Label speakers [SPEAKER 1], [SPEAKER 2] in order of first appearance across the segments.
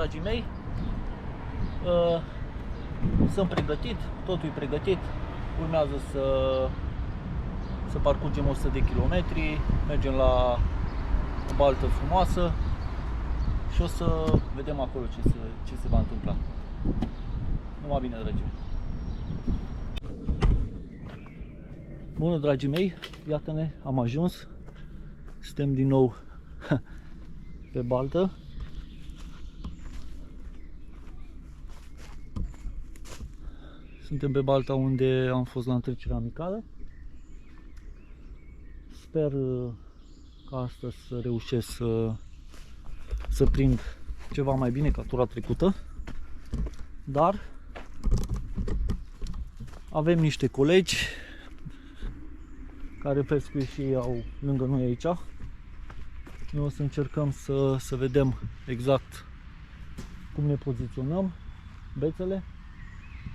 [SPEAKER 1] dragii mei. Sunt pregătit, totul e pregătit. Urmează să parcurgem 100 de kilometri, mergem la o baltă frumoasă și o să vedem acolo ce se va întâmpla. Numai bine, dragii mei. Bună, dragii mei, iată-ne, am ajuns. Suntem din nou pe baltă. Suntem pe balta unde am fost la întrecerea amicală. Sper că astăzi să reușesc să prind ceva mai bine ca tura trecută. Dar avem niște colegi care pescuie și ei au lângă noi aici. Noi o să încercăm să vedem exact cum ne poziționăm bețele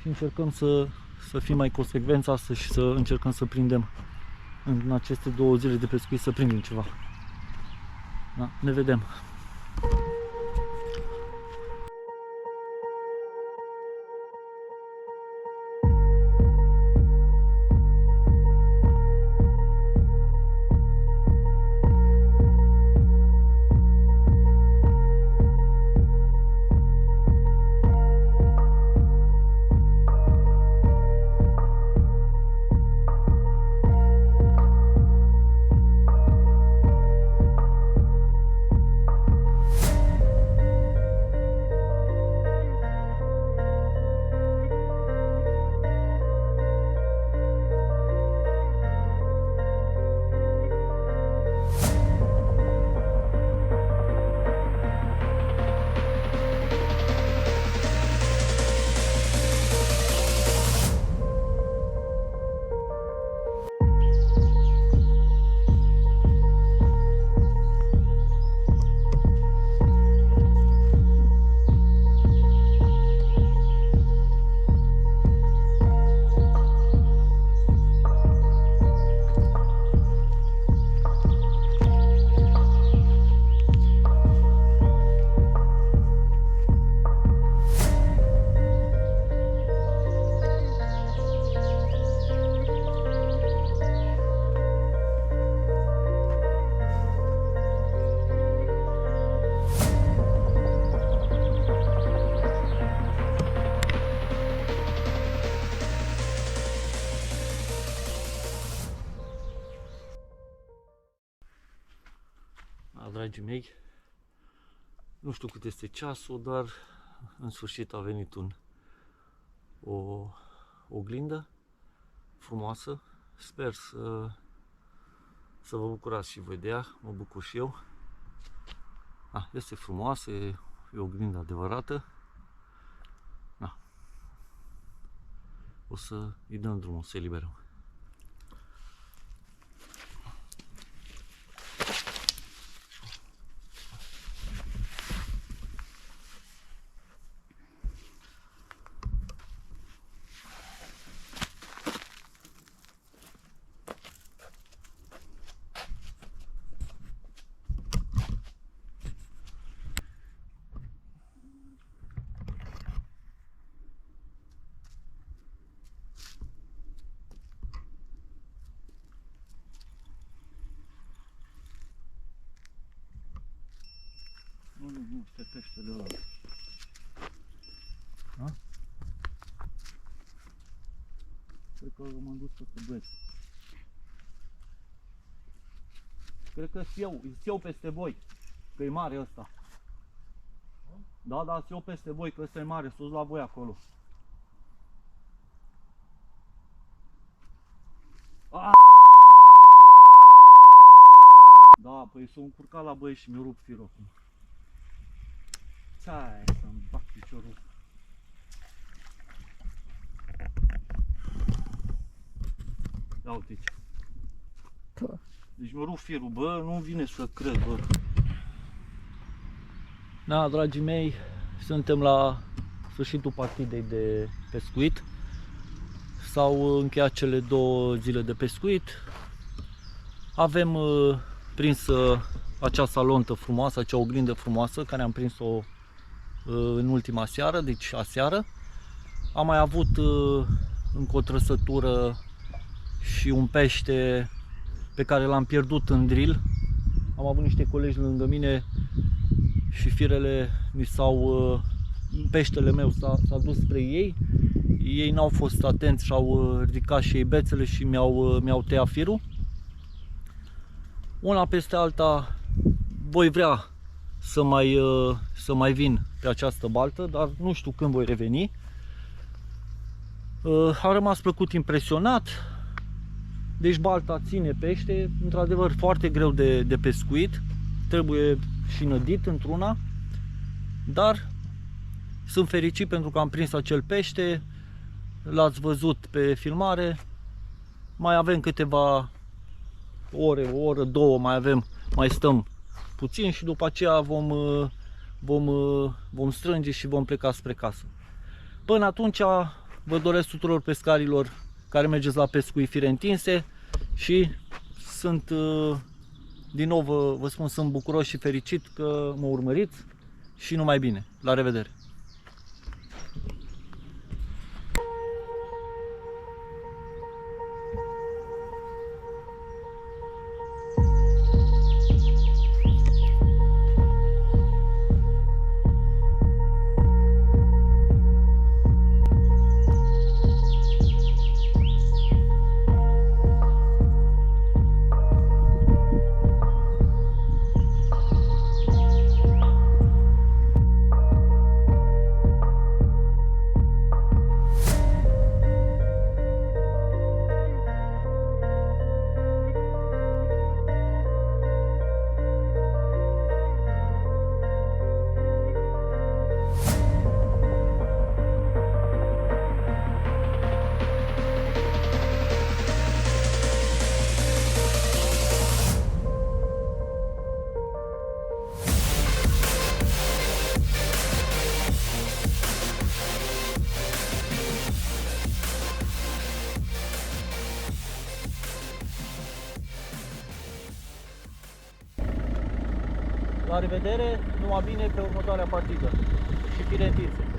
[SPEAKER 1] și încercăm să fim mai consecvenți astăzi și să încercăm să prindem în aceste 2 zile de pescuit, să prindem ceva. Da, ne vedem! Dragii mei, nu știu cât este ceasul, dar în sfârșit a venit o oglindă frumoasă. Sper să vă bucurați și voi de ea, mă bucur și eu. Este frumoasă, e o oglindă adevărată. O să îi dăm drumul, să eliberăm. Nu, este peștele ăla. Da? Cred că m-am dus să băieți. Cred că îți iau peste voi, că e mare ăsta. Da, îți iau peste voi, că ăsta e mare, sus la voi acolo. Da, păi s-o încurcat la băieți și mi-o rup firul acum. Țai, să-mi bag piciorul. Ia uite aici. Deci mi-o rup firul, bă, nu-mi vine să cred, bă. Da, dragii mei, suntem la sfârșitul partidei de pescuit. S-au încheiat cele 2 zile de pescuit. Avem prins acea salontă frumoasă, acea oglindă frumoasă, care am prins-o în ultima seară, deci aseară. Am mai avut încă o trăsătură și un pește pe care l-am pierdut în drill. Am avut niște colegi lângă mine și firele peștele meu s-a dus spre ei. Ei n-au fost atenți și au ridicat și ei bețele și mi-au tăiat firul. Una peste alta voi vrea să mai vin pe această baltă, dar nu știu când voi reveni. Am rămas plăcut impresionat. Deci balta ține pește, într-adevăr foarte greu de pescuit, trebuie și nădit într-una, dar sunt fericit pentru că am prins acel pește, l-ați văzut pe filmare. Mai avem câteva ore, o oră, două mai stăm puțin și după aceea vom strânge și vom pleca spre casă. Până atunci vă doresc tuturor pescarilor care mergeți la pescuit fire întinse și sunt, din nou vă spun, sunt bucuros și fericit că mă urmăriți și numai bine. La revedere! La revedere, numai bine pe următoarea partidă și fire întinse.